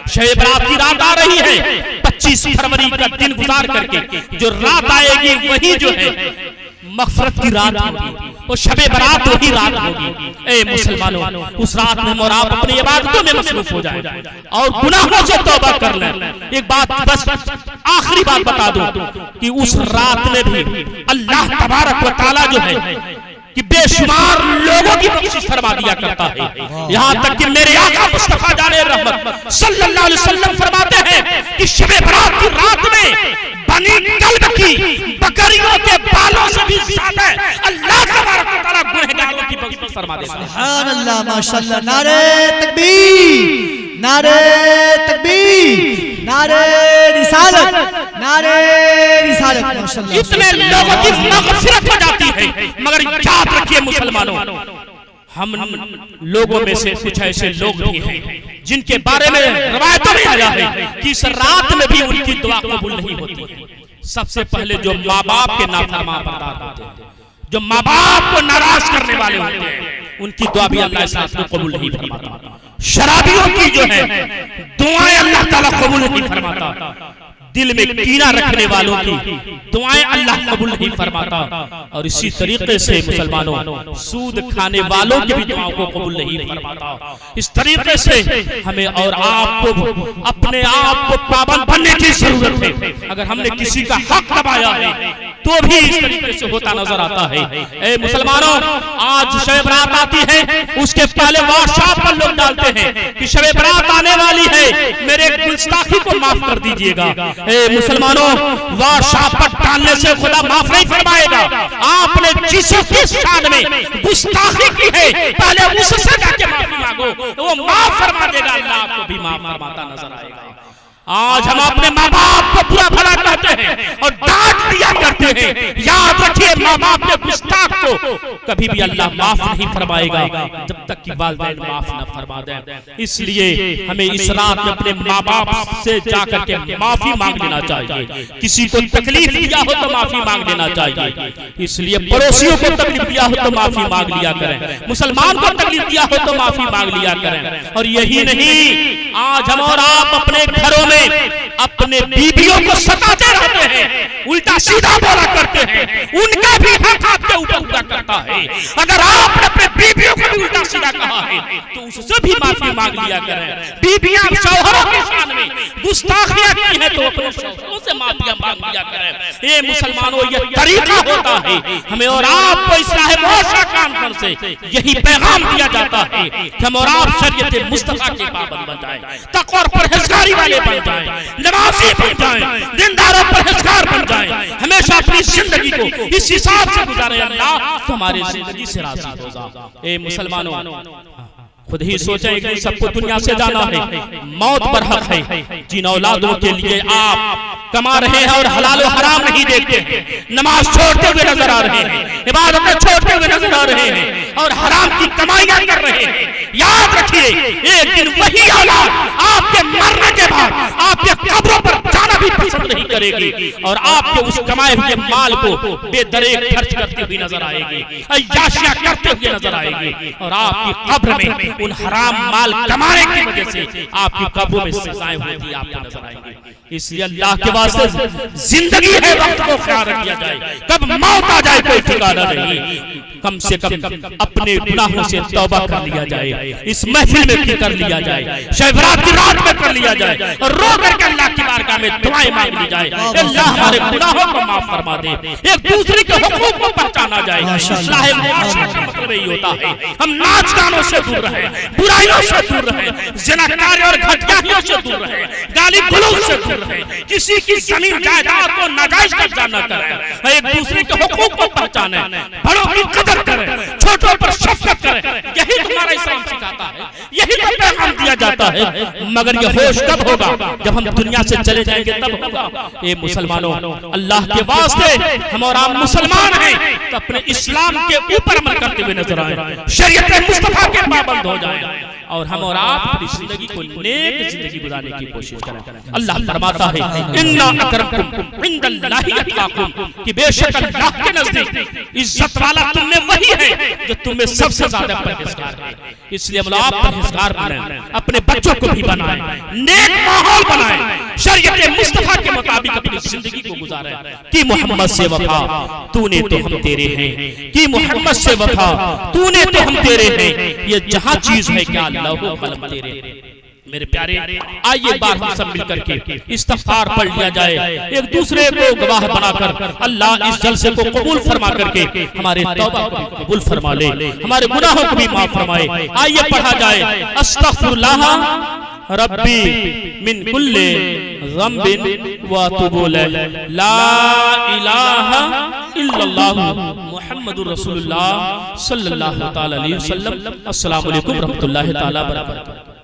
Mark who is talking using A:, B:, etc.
A: शब बारात की रात आ रही है, 25 फरवरी का दिन गुजार करके जो रात आएगी वही जो है मग़फ़िरत की रात होगी, वो शब बारात वही रात होगी। ए मुसलमानों, उस रात में और आप अपनी इबादतों में मसरूफ हो जाए और गुनाहों से तौबा कर लें। एक बात बस आखिरी बात बता दूं कि उस रात में भी अल्लाह तबारक व तआला जो है कि बेशुमार लोगों की बख्शिश फरमा दिया करता है। यहाँ तक कि मेरे आका मुस्तफा जाने रहमत सल्लल्लाहु अलैहि वसल्लम फरमाते हैं कि शब बारात की रात में बनी कल्ब की बकरियों के बालों से भी ज्यादा अल्लाह तबारक व तआला गुनहगारों की बख्शिश फरमा देता है।
B: सुभान अल्लाह, माशाअल्लाह। नारे तकबीर, नारे तकबीर, नारे रिसालत, नारे रिसालत। माशाअल्लाह,
A: इतने लोगों की मग़फ़िरत हो जाती है। मगर याद रखिए मुसलमानों, हम लोगों में से कुछ ऐसे लोग भी हैं जिनके बारे में रवायतों में आया है कि इस रात में भी उनकी दुआ कबूल नहीं होती। सबसे पहले जो माँ बाप के नाफरमान होते हैं, जो माँ बाप को नाराज करने वाले होते हैं, उनकी दुआ भी अल्लाह इस रात में कबूल नहीं फरमाता। शराबियों की जो है दुआएं अल्लाह ताला कबूल नहीं फरमाता। दिल में कीना रखने वालों की दुआएं अल्लाह कबूल नहीं फरमाता। और इसी तरीके से मुसलमानों, सूद खाने वालों की भी दुआओं को कबूल नहीं फरमाता। इस तरीके से हमें और आपको अपने आप को पाबंद बनने की जरूरत है। अगर हमने किसी का हक दबाया है तो भी इस तरीके से होता नजर आता है। ए मुसलमानों, आज शब बारात आती है, उसके पहले व्हाट्सएप पर लोग डालते हैं कि शब बारात आने वाली है, मेरे गुस्ताखी को माफ कर दीजिएगा। ए मुसलमानों, व्हाट्सएप पर डालने से खुदा माफ नहीं फरमाएगा। आपने जिस शान में गुस्ताखी की है, पहले उससे जाके माफी मांगो, वो माफ फरमा देगा। अल्लाह आपको भी माफ फरमाता नजर आएगा। आज हम अपने माँ बाप को बुरा भला कहते हैं और डांट दिया करते हैं। याद रखिए, माँ बाप के गुस्ताख को कभी भी अल्लाह माफ नहीं फरमाएगा जब तक कि वालिदैन माफ न फरमा दें। इसलिए हमें इस रात में अपने माँ बाप से जाकर के माफी मांग लेना चाहिए। किसी को तकलीफ दिया हो तो माफी मांग लेना चाहिए। इसलिए पड़ोसियों को तकलीफ दिया हो तो माफी मांग लिया करें, मुसलमान को तकलीफ दिया हो तो माफी मांग लिया करें। और यही नहीं, आज हम और आप अपने घरों में अपने बीबियों को सताते रहते हैं, उल्टा सीधा बोला करते हैं, उनका भी हक आपके ऊपर पूरा करता है। अगर आपने अपने बीबियों को भी उल्टा सीधा कहा है तो उससे भी माफी मांग लिया करें। बीबियां शौहरों के शान में गुस्ताखियां की है तो अपने शौहरों से माफी मांग लिया करें। ये मुसलमानों, ये तरीका होता है। हमें और आपको इस्लाह मुआशरा कॉन्फ्रेंस से यही पैगाम दिया जाता है कि हम और आप शरीयत मुस्तफा के पाबंद बन जाएं, तक़वा और परहेज़गारी वाले बन जाएं, नमाज़ी बन जाएं, दीनदार और परहेज़गार बन जाएं। हमेशा अपनी जिंदगी को इस हिसाब से गुजारें, अल्लाह तुम्हारी जिंदगी से राज़ी होगा। ए मुसलमानों, खुद ही सोचें कि सबको दुनिया से जाना है, मौत पर हक है। जिन औलादों के लिए आप कमा रहे हैं और हलाल और हराम नहीं देखते हैं, नमाज छोड़ते हुए नजर आ रहे हैं, इबादतें छोड़ते हुए नजर आ रहे हैं और हराम की कमाइयां कर रहे हैं, याद रखिए एक दिन वही औलाद आपके मरने के बाद आपके कब्रों पर जाना भी पसंद नहीं करेगी और आपके उस कमाए हुए माल को बेदरेक खर्च करती हुई नजर आएगी, अय्याशियां करते हुए नजर आएगी और आपकी कब्र में उन हराम माल कमाने की वजह से आपकी कब्रों में सजाएं होती आपको नजर आएंगी। इसलिए अल्लाह के वास्ते जिंदगी है, वक्त को ख्याल रखा जाए, कब मौत आ जाए कोई ठिकाना नहीं। कम से कम अपने गुनाहों से तौबा कर लिया जाए, इस महफिल में कर लिया जाए, शब बारात की रात में कर लिया जाए और रो करके अल्लाह की बारगाह में दुआएं मांग ली जाए, अल्लाह हमारे गुनाहों को माफ फरमा दे, एक दूसरे के हुकूक को पहचाना जाए। इस्लाह मुआशरा का मतलब यही होता है, हम नाच गानों से दूर रहे, बुराइयों से दूर रहे, ज़िनाकारी और घटियाइयों से दूर रहे, गाली गलौज से दूर रहे, किसी की जमीन जायदाद को नाजायज कब्जा न करें, एक दूसरे के हुकूक को पहचाने, बड़ों की कदर करें, छोटों पर शफ़क़त करें। यही तुम्हारा इस्लाम सिखाता है, यही तो पैगाम दिया जाता है। मगर ये होश कब होगा? जब हम दुनिया से चले जाएंगे तब होगा। ये मुसलमानों, अल्लाह के वास्ते हम और आप मुसलमान हैं तो अपने इस्लाम के ऊपर अमल करते हुए नजर आए, शरीयत मुस्तफा के पाबंद हो जाए। और हम और आप अपनी जिंदगी को नेक जिंदगी गुजारने की कोशिश करें। अल्लाह फरमाता है इन्ना अकरमकुम इंदल्लाहि अतकाकुम, कि बेशक अल्लाह के नजदीक इज्जत वाला तुम में वही है जो तुम में सबसे ज्यादा परहेजगार है। इसलिए हम आप परहेजगार बने, अपने बच्चों को भी बनाएं, नेक माहौल बनाएं, शरीयत मुस्तफा के मुताबिक अपनी जिंदगी को गुजारें। कि मोहम्मद से वफा तूने तो हम तेरे हैं, कि मोहम्मद से वफा तूने तो हम तेरे हैं, ये जहां चीज है क्या लौहो कलम तेरे। मेरे प्यारे, आइए बार हम सब मिलकर के इस्तिग़फ़ार पढ़ लिया जाए, एक दूसरे को गवाह बनाकर अल्लाह इस जलसे को कबूल फरमा करके हमारे तौबा को भी कबूल फरमा ले, हमारे गुनाहों को भी माफ फरमाए। आइए पढ़ा जाए अस्तग़फ़िरुल्लाह रब्बी मिन कुल्ले ज़म्बिन व अतूबु इलैह, ला इलाहा इल्लल्लाह मुहम्मदुर रसूलुल्लाह सल्लल्लाहु तआला अलैहि वसल्लम। अस्सलामु अलैकुम रहमतुल्लाहि तआला व बरकातहू।